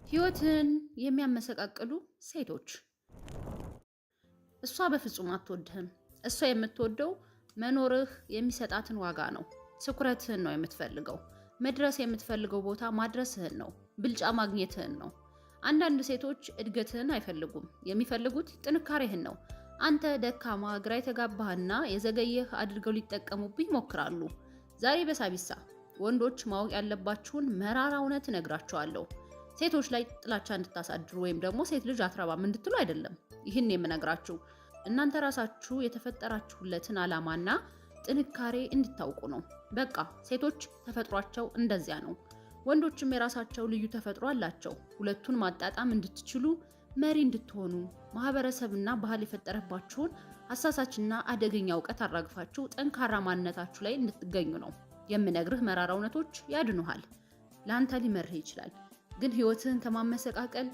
ህይወትን የሚያመሰቃቅሉ ሴቶች። እሷ በፍጹም አትወድህም። እሷ የምትወደው መኖርህ የሚሰጣትን ዋጋ ነው። ትኩረትህን ነው የምትፈልገው። መድረስ የምትፈልገው ቦታ ማድረስህን ነው። ብልጫ ማግኘትህን ነው። አንዳንድ ሴቶች እድገትህን አይፈልጉም። የሚፈልጉት ጥንካሬህን ነው። አንተ ደካማ፣ ግራ የተጋባህና የዘገየህ አድርገው ሊጠቀሙብህ ይሞክራሉ። ዛሬ በሳቢሳ ወንዶች ማወቅ ያለባችሁን መራራ እውነት እነግራችኋለሁ። ሴቶች ላይ ጥላቻ እንድታሳድሩ ወይም ደግሞ ሴት ልጅ አትረባም እንድትሉ አይደለም። ይህን የምነግራችሁ እናንተ ራሳችሁ የተፈጠራችሁለትን ዓላማና ጥንካሬ እንድታውቁ ነው። በቃ ሴቶች ተፈጥሯቸው እንደዚያ ነው። ወንዶችም የራሳቸው ልዩ ተፈጥሮ አላቸው። ሁለቱን ማጣጣም እንድትችሉ፣ መሪ እንድትሆኑ፣ ማህበረሰብና ባህል የፈጠረባችሁን አሳሳችና አደገኛ እውቀት አራግፋችሁ ጠንካራ ማንነታችሁ ላይ እንድትገኙ ነው። የምነግርህ መራራ እውነቶች ያድኑሃል። ለአንተ ሊመርህ ይችላል፣ ግን ህይወትህን ከማመሰቃቀል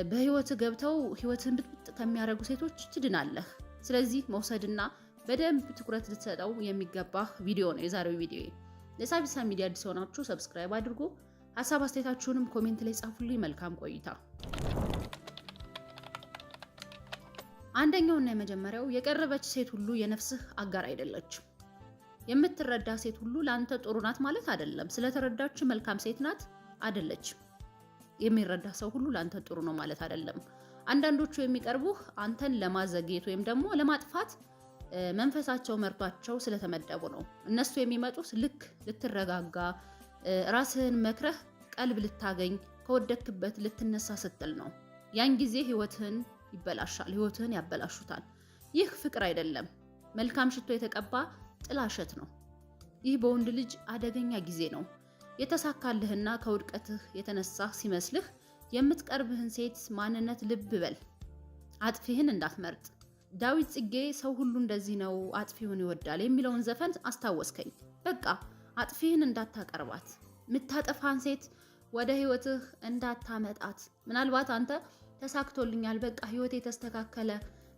በህይወት ገብተው ህይወትን ብጥብጥ ከሚያደርጉ ሴቶች ትድናለህ። ስለዚህ መውሰድና በደንብ ትኩረት ልትሰጠው የሚገባህ ቪዲዮ ነው የዛሬው ቪዲዮ። ለሳቢሳ ሚዲያ አዲስ ሆናችሁ ሰብስክራይብ አድርጉ። ሀሳብ አስተያየታችሁንም ኮሜንት ላይ ጻፉልኝ። መልካም ቆይታ። አንደኛውና የመጀመሪያው የቀረበች ሴት ሁሉ የነፍስህ አጋር አይደለችም። የምትረዳ ሴት ሁሉ ለአንተ ጥሩ ናት ማለት አይደለም። ስለተረዳች መልካም ሴት ናት አይደለችም። የሚረዳ ሰው ሁሉ ለአንተ ጥሩ ነው ማለት አይደለም። አንዳንዶቹ የሚቀርቡህ አንተን ለማዘግየት ወይም ደግሞ ለማጥፋት መንፈሳቸው መርቷቸው ስለተመደቡ ነው። እነሱ የሚመጡት ልክ ልትረጋጋ፣ ራስህን መክረህ ቀልብ ልታገኝ፣ ከወደክበት ልትነሳ ስትል ነው። ያን ጊዜ ህይወትህን ይበላሻል፣ ህይወትህን ያበላሹታል። ይህ ፍቅር አይደለም፣ መልካም ሽቶ የተቀባ ጥላሸት ነው። ይህ በወንድ ልጅ አደገኛ ጊዜ ነው። የተሳካልህና ከውድቀትህ የተነሳህ ሲመስልህ የምትቀርብህን ሴት ማንነት ልብ በል። አጥፊህን እንዳትመርጥ። ዳዊት ጽጌ ሰው ሁሉ እንደዚህ ነው አጥፊውን ይወዳል የሚለውን ዘፈን አስታወስከኝ። በቃ አጥፊህን እንዳታቀርባት፣ ምታጠፋን ሴት ወደ ህይወትህ እንዳታመጣት። ምናልባት አንተ ተሳክቶልኛል፣ በቃ ህይወቴ ተስተካከለ፣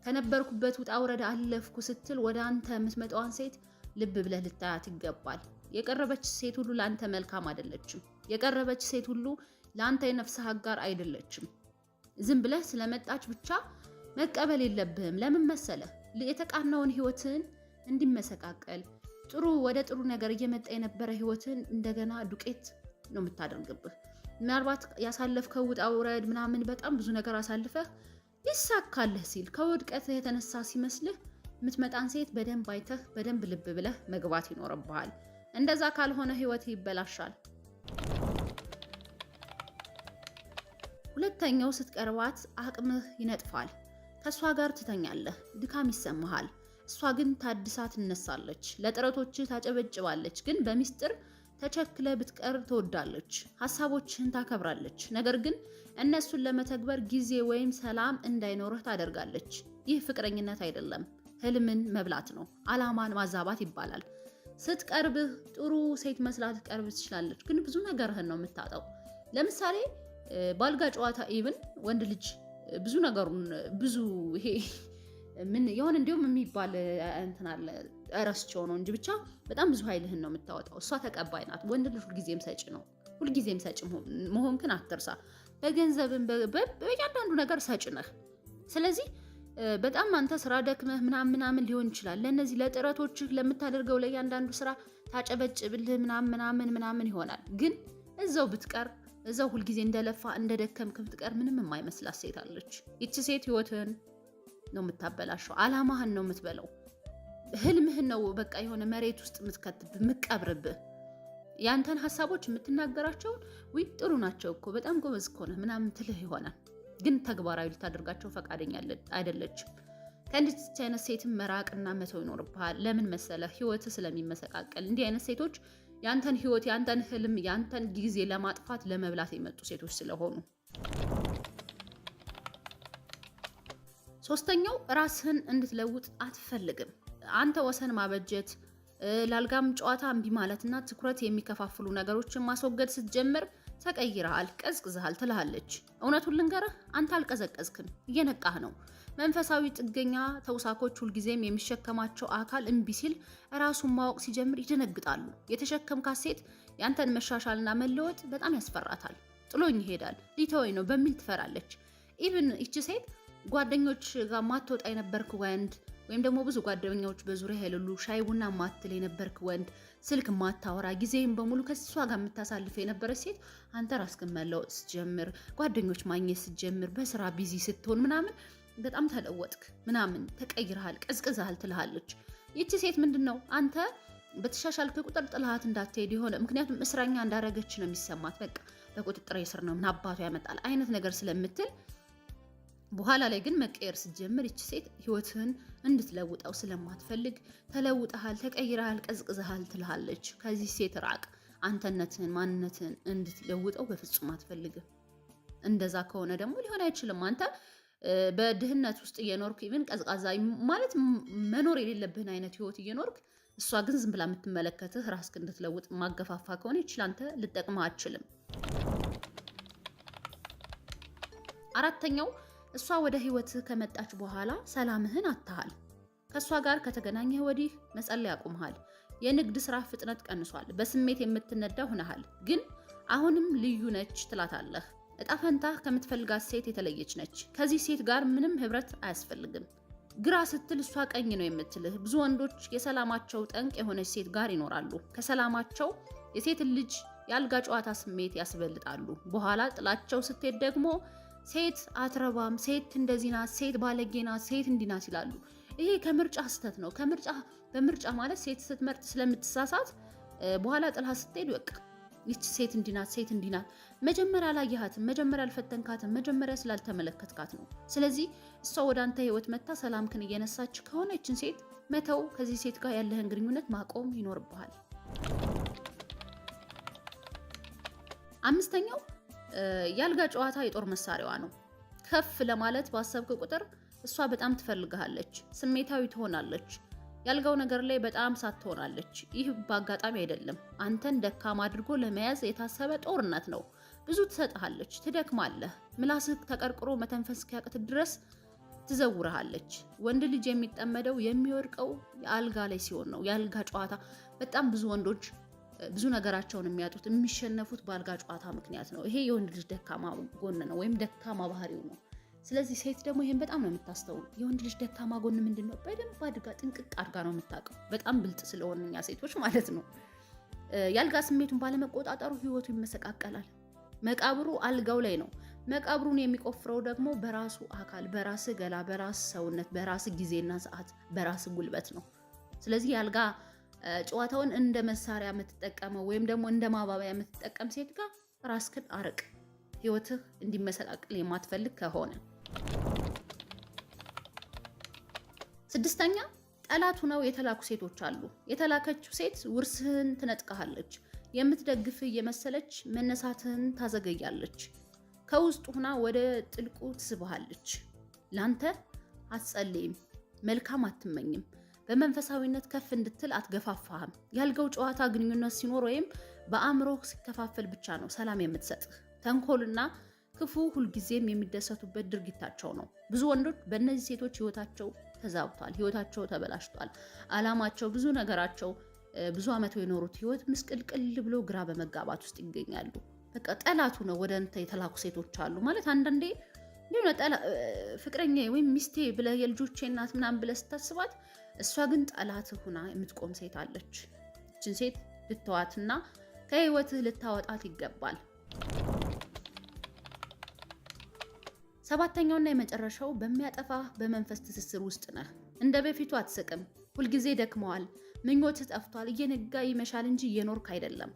ከነበርኩበት ውጣ ውረድ አለፍኩ ስትል ወደ አንተ የምትመጣዋን ሴት ልብ ብለህ ልታያት ይገባል። የቀረበች ሴት ሁሉ ለአንተ መልካም አይደለችም። የቀረበች ሴት ሁሉ ለአንተ የነፍስህ አጋር አይደለችም። ዝም ብለህ ስለመጣች ብቻ መቀበል የለብህም። ለምን መሰለህ? የተቃናውን ህይወትን እንዲመሰቃቀል፣ ወደ ጥሩ ነገር እየመጣ የነበረ ህይወትን እንደገና ዱቄት ነው የምታደርግብህ። ምናልባት ያሳለፍከው ውጣ ውረድ ምናምን በጣም ብዙ ነገር አሳልፈህ ይሳካልህ ሲል ከውድቀትህ የተነሳ ሲመስልህ የምትመጣን ሴት በደንብ አይተህ በደንብ ልብ ብለህ መግባት ይኖርብሃል። እንደዛ ካልሆነ ህይወት ይበላሻል። ሁለተኛው ስትቀርባት አቅምህ ይነጥፋል። ከእሷ ጋር ትተኛለህ፣ ድካም ይሰማሃል። እሷ ግን ታድሳ ትነሳለች፣ ለጥረቶችህ ታጨበጭባለች። ግን በሚስጥር ተቸክለ ብትቀር ትወዳለች፣ ሀሳቦችህን ታከብራለች። ነገር ግን እነሱን ለመተግበር ጊዜ ወይም ሰላም እንዳይኖርህ ታደርጋለች። ይህ ፍቅረኝነት አይደለም፣ ህልምን መብላት ነው። አላማን ማዛባት ይባላል። ስትቀርብህ ጥሩ ሴት መስላ ትቀርብ ትችላለች፣ ግን ብዙ ነገርህን ነው የምታጣው። ለምሳሌ ባልጋ ጨዋታ ኢቭን ወንድ ልጅ ብዙ ነገሩን ይሄ ምን የሆነ እንዲሁም የሚባል እንትን አለ፣ እረስቸው ነው እንጂ ብቻ በጣም ብዙ ኃይልህን ነው የምታወጣው። እሷ ተቀባይ ናት። ወንድ ልጅ ሁልጊዜም ሰጪ ነው። ሁልጊዜም ሰጪ መሆንክን አትርሳ። በገንዘብም በእያንዳንዱ ነገር ሰጪ ነህ። ስለዚህ በጣም አንተ ስራ ደክመህ ምናምን ሊሆን ይችላል። ለነዚህ ለጥረቶችህ ለምታደርገው ለእያንዳንዱ ስራ ታጨበጭብልህ ምናምን ይሆናል። ግን እዛው ብትቀር እዛው ሁልጊዜ እንደለፋ እንደደከምክ ብትቀር ምንም የማይመስላት ሴት አለች። ይቺ ሴት ህይወትህን ነው የምታበላሸው። አላማህን ነው የምትበለው። ህልምህን ነው በቃ የሆነ መሬት ውስጥ የምትከትብህ የምትቀብርብህ። ያንተን ሀሳቦች የምትናገራቸውን ጥሩ ናቸው እኮ በጣም ጎበዝ እኮ ነህ ምናምን ትልህ ይሆናል። ግን ተግባራዊ ልታደርጋቸው ፈቃደኛ አይደለችም። ከእንዲህ አይነት ሴትም መራቅና መተው ይኖርብሃል። ለምን መሰለህ? ህይወትህ ስለሚመሰቃቀል። እንዲህ አይነት ሴቶች ያንተን ህይወት፣ ያንተን ህልም፣ ያንተን ጊዜ ለማጥፋት ለመብላት የመጡ ሴቶች ስለሆኑ። ሶስተኛው ራስህን እንድትለውጥ አትፈልግም። አንተ ወሰን ማበጀት፣ ላልጋም ጨዋታ እምቢ ማለትና ትኩረት የሚከፋፍሉ ነገሮችን ማስወገድ ስትጀምር ተቀይረሃል፣ ቀዝቅዘሃል ትልሃለች። እውነቱን ልንገርህ፣ አንተ አልቀዘቀዝክም፣ እየነቃህ ነው። መንፈሳዊ ጥገኛ ተውሳኮች ሁልጊዜም የሚሸከማቸው አካል እምቢ ሲል ራሱን ማወቅ ሲጀምር ይደነግጣሉ። የተሸከምካት ሴት ያንተን መሻሻልና መለወጥ በጣም ያስፈራታል። ጥሎኝ ይሄዳል፣ ሊተወኝ ነው በሚል ትፈራለች። ኢቭን ይቺ ሴት ጓደኞች ጋር ማትወጣ የነበርክ ወንድ ወይም ደግሞ ብዙ ጓደኞች በዙሪያ የሌሉ ሻይ ቡና ማትል የነበርክ ወንድ፣ ስልክ ማታወራ ጊዜም በሙሉ ከሷ ጋር የምታሳልፍ የነበረች ሴት አንተ ራስህን መለወጥ ስትጀምር፣ ጓደኞች ማግኘት ስትጀምር፣ በስራ ቢዚ ስትሆን ምናምን በጣም ተለወጥክ ምናምን ተቀይረሃል፣ ቀዝቅዘሃል ትልሃለች። ይቺ ሴት ምንድነው አንተ በተሻሻልክ ቁጥር ጥላት እንዳትሄድ የሆነ ምክንያቱም እስረኛ እንዳረገች ነው የሚሰማት። በቃ በቁጥጥር ስር ነው ምን አባቱ ያመጣል አይነት ነገር ስለምትል በኋላ ላይ ግን መቀየር ስትጀምር ይቺ ሴት ህይወትህን እንድትለውጠው ስለማትፈልግ ተለውጠሃል፣ ተቀይረሃል፣ ቀዝቅዘሃል ትልሃለች። ከዚህ ሴት ራቅ። አንተነትህን ማንነትህን እንድትለውጠው በፍጹም አትፈልግም። እንደዛ ከሆነ ደግሞ ሊሆን አይችልም። አንተ በድህነት ውስጥ እየኖርክ ኢቭን ቀዝቃዛ ማለት መኖር የሌለብህን አይነት ህይወት እየኖርክ እሷ ግን ዝም ብላ የምትመለከትህ ራስክ እንድትለውጥ ማገፋፋ ከሆነ ይችላል አንተ ልጠቅምህ አትችልም። አራተኛው እሷ ወደ ህይወትህ ከመጣች በኋላ ሰላምህን አጥተሃል። ከእሷ ጋር ከተገናኘህ ወዲህ መጸለይ አቁመሃል። የንግድ ስራ ፍጥነት ቀንሷል። በስሜት የምትነዳ ሆነሃል። ግን አሁንም ልዩ ነች ትላታለህ። እጣ ፈንታህ ከምትፈልጋት ሴት የተለየች ነች። ከዚህ ሴት ጋር ምንም ህብረት አያስፈልግም። ግራ ስትል እሷ ቀኝ ነው የምትልህ። ብዙ ወንዶች የሰላማቸው ጠንቅ የሆነች ሴት ጋር ይኖራሉ። ከሰላማቸው የሴትን ልጅ የአልጋ ጨዋታ ስሜት ያስበልጣሉ። በኋላ ጥላቸው ስትሄድ ደግሞ ሴት አትረባም፣ ሴት እንደዚህ ናት፣ ሴት ባለጌ ናት፣ ሴት እንዲህ ናት ይላሉ። ይሄ ከምርጫ ስህተት ነው። በምርጫ ማለት ሴት ስትመርጥ ስለምትሳሳት በኋላ ጥላ ስትሄድ በቃ ይቺ ሴት እንዲህ ናት፣ ሴት እንዲህ ናት። መጀመሪያ አላየሃትም፣ መጀመሪያ አልፈተንካትም፣ መጀመሪያ ስላልተመለከትካት ነው። ስለዚህ እሷ ወደ አንተ ህይወት መታ ሰላምክን እየነሳች ከሆነ ይችን ሴት መተው፣ ከዚህ ሴት ጋር ያለህን ግንኙነት ማቆም ይኖርብሃል። አምስተኛው የአልጋ ጨዋታ የጦር መሳሪያዋ ነው። ከፍ ለማለት ባሰብክ ቁጥር እሷ በጣም ትፈልግሃለች፣ ስሜታዊ ትሆናለች። ያልጋው ነገር ላይ በጣም ሳት ትሆናለች። ይህ በአጋጣሚ አይደለም። አንተን ደካማ አድርጎ ለመያዝ የታሰበ ጦርነት ነው። ብዙ ትሰጥሃለች፣ ትደክማለህ። ምላስህ ተቀርቅሮ መተንፈስ እስኪያቅት ድረስ ትዘውርሃለች። ወንድ ልጅ የሚጠመደው የሚወድቀው የአልጋ ላይ ሲሆን ነው። የአልጋ ጨዋታ በጣም ብዙ ወንዶች ብዙ ነገራቸውን የሚያጡት የሚሸነፉት በአልጋ ጨዋታ ምክንያት ነው። ይሄ የወንድ ልጅ ደካማ ጎን ነው ወይም ደካማ ባህሪው ነው። ስለዚህ ሴት ደግሞ ይሄን በጣም ነው የምታስተውል። የወንድ ልጅ ደካማ ጎን ምንድነው? በደንብ አድጋ ጥንቅቅ አድጋ ነው የምታውቀው። በጣም ብልጥ ስለሆነ እኛ ሴቶች ማለት ነው። የአልጋ ስሜቱን ባለመቆጣጠሩ ህይወቱ ይመሰቃቀላል። መቃብሩ አልጋው ላይ ነው። መቃብሩን የሚቆፍረው ደግሞ በራሱ አካል፣ በራስ ገላ፣ በራስ ሰውነት፣ በራስ ጊዜና ሰዓት፣ በራስ ጉልበት ነው። ስለዚህ የአልጋ ጨዋታውን እንደ መሳሪያ የምትጠቀመው ወይም ደግሞ እንደ ማባቢያ የምትጠቀም ሴት ጋር ራስክን አርቅ። ህይወትህ እንዲመሰቃቅል የማትፈልግ ከሆነ። ስድስተኛ ጠላት ሆነው የተላኩ ሴቶች አሉ። የተላከችው ሴት ውርስህን ትነጥቅሃለች። የምትደግፍህ የመሰለች መነሳትህን ታዘገያለች። ከውስጥ ሆና ወደ ጥልቁ ትስብሃለች። ላንተ አትጸልይም፣ መልካም አትመኝም። በመንፈሳዊነት ከፍ እንድትል አትገፋፋህም። ያልጋው ጨዋታ ግንኙነት ሲኖር ወይም በአእምሮ ሲከፋፈል ብቻ ነው ሰላም የምትሰጥህ። ተንኮልና ክፉ ሁልጊዜም የሚደሰቱበት ድርጊታቸው ነው። ብዙ ወንዶች በእነዚህ ሴቶች ህይወታቸው ተዛብቷል፣ ህይወታቸው ተበላሽቷል። አላማቸው፣ ብዙ ነገራቸው፣ ብዙ ዓመት የኖሩት ህይወት ምስቅልቅል ብሎ ግራ በመጋባት ውስጥ ይገኛሉ። በቃ ጠላቱ ነው ወደ አንተ የተላኩ ሴቶች አሉ ማለት አንዳንዴ ፍቅረኛ ወይም ሚስቴ ብለህ የልጆቼ እናት ምናምን ብለህ ስታስባት እሷ ግን ጠላት ሆና የምትቆም ሴት አለች። እችን ሴት ልተዋትና ከህይወትህ ልታወጣት ይገባል። ሰባተኛውና የመጨረሻው በሚያጠፋ በመንፈስ ትስስር ውስጥ ነህ። እንደ በፊቱ አትስቅም። ሁልጊዜ ደክመዋል፣ ምኞትህ ጠፍቷል። እየነጋ ይመሻል እንጂ እየኖርክ አይደለም።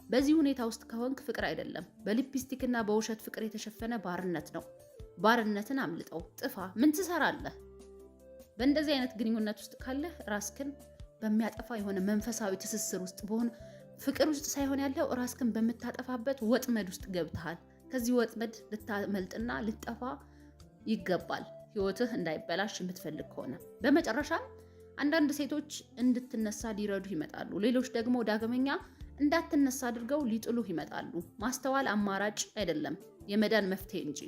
በዚህ ሁኔታ ውስጥ ከሆንክ ፍቅር አይደለም፣ በሊፕስቲክና በውሸት ፍቅር የተሸፈነ ባርነት ነው። ባርነትን አምልጠው ጥፋ። ምን ትሰራለህ? በእንደዚህ አይነት ግንኙነት ውስጥ ካለህ ራስክን በሚያጠፋ የሆነ መንፈሳዊ ትስስር ውስጥ በሆነ ፍቅር ውስጥ ሳይሆን ያለው ራስክን በምታጠፋበት ወጥመድ ውስጥ ገብተሃል። ከዚህ ወጥመድ ልታመልጥና ልጠፋ ይገባል፣ ህይወትህ እንዳይበላሽ የምትፈልግ ከሆነ። በመጨረሻ አንዳንድ ሴቶች እንድትነሳ ሊረዱ ይመጣሉ። ሌሎች ደግሞ ዳግመኛ እንዳትነሳ አድርገው ሊጥሉህ ይመጣሉ። ማስተዋል አማራጭ አይደለም፣ የመዳን መፍትሄ እንጂ።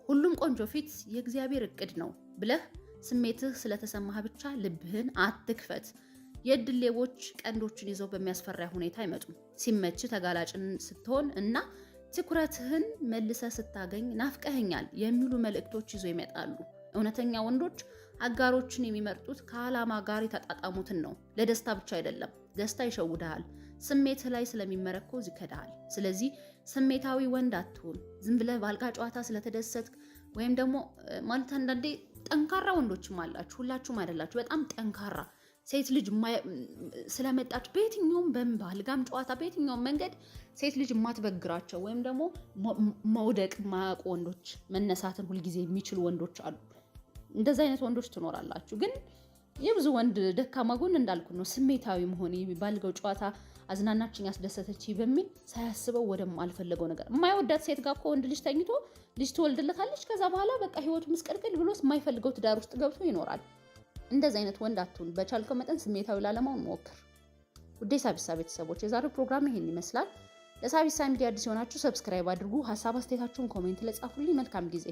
ሁሉም ቆንጆ ፊት የእግዚአብሔር እቅድ ነው ብለህ ስሜትህ ስለተሰማህ ብቻ ልብህን አትክፈት። የእድል ሌቦች ቀንዶችን ይዘው በሚያስፈራ ሁኔታ አይመጡም። ሲመች ተጋላጭን ስትሆን እና ትኩረትህን መልሰህ ስታገኝ ናፍቀኸኛል የሚሉ መልእክቶች ይዞ ይመጣሉ። እውነተኛ ወንዶች አጋሮችን የሚመርጡት ከዓላማ ጋር የተጣጣሙትን ነው። ለደስታ ብቻ አይደለም። ደስታ ይሸውድሃል፣ ስሜትህ ላይ ስለሚመረኮዝ ይከዳሃል። ስለዚህ ስሜታዊ ወንድ አትሁን። ዝም ብለህ ባልጋ ጨዋታ ስለተደሰትክ ወይም ደግሞ ማለት አንዳንዴ ጠንካራ ወንዶችም አላችሁ፣ ሁላችሁም አይደላችሁ። በጣም ጠንካራ ሴት ልጅ ስለመጣች በየትኛውም ባልጋም ጨዋታ በየትኛውም መንገድ ሴት ልጅ የማትበግራቸው ወይም ደግሞ መውደቅ ማያውቁ ወንዶች፣ መነሳትን ሁልጊዜ የሚችሉ ወንዶች አሉ። እንደዚህ አይነት ወንዶች ትኖራላችሁ። ግን የብዙ ወንድ ደካማ ጎን እንዳልኩ ነው፣ ስሜታዊ መሆን። ባልጋው ጨዋታ አዝናናችኝ፣ አስደሰተች በሚል ሳያስበው ወደማልፈለገው ነገር የማይወዳት ሴት ጋር እኮ ወንድ ልጅ ተኝቶ ልጅ ትወልድለታለች። ከዛ በኋላ በቃ ህይወቱ ምስቅልቅል ብሎ የማይፈልገው ትዳር ውስጥ ገብቶ ይኖራል። እንደዚህ አይነት ወንድ አትሁን። በቻልከው መጠን ስሜታዊ ላለመሆን ሞክር። ውዴ ሳቢሳ ቤተሰቦች የዛሬው ፕሮግራም ይሄን ይመስላል። ለሳቢሳ ሚዲያ አዲስ የሆናችሁ ሰብስክራይብ አድርጉ። ሀሳብ አስተያየታችሁን ኮሜንት ላይ ጻፉልኝ። መልካም ጊዜ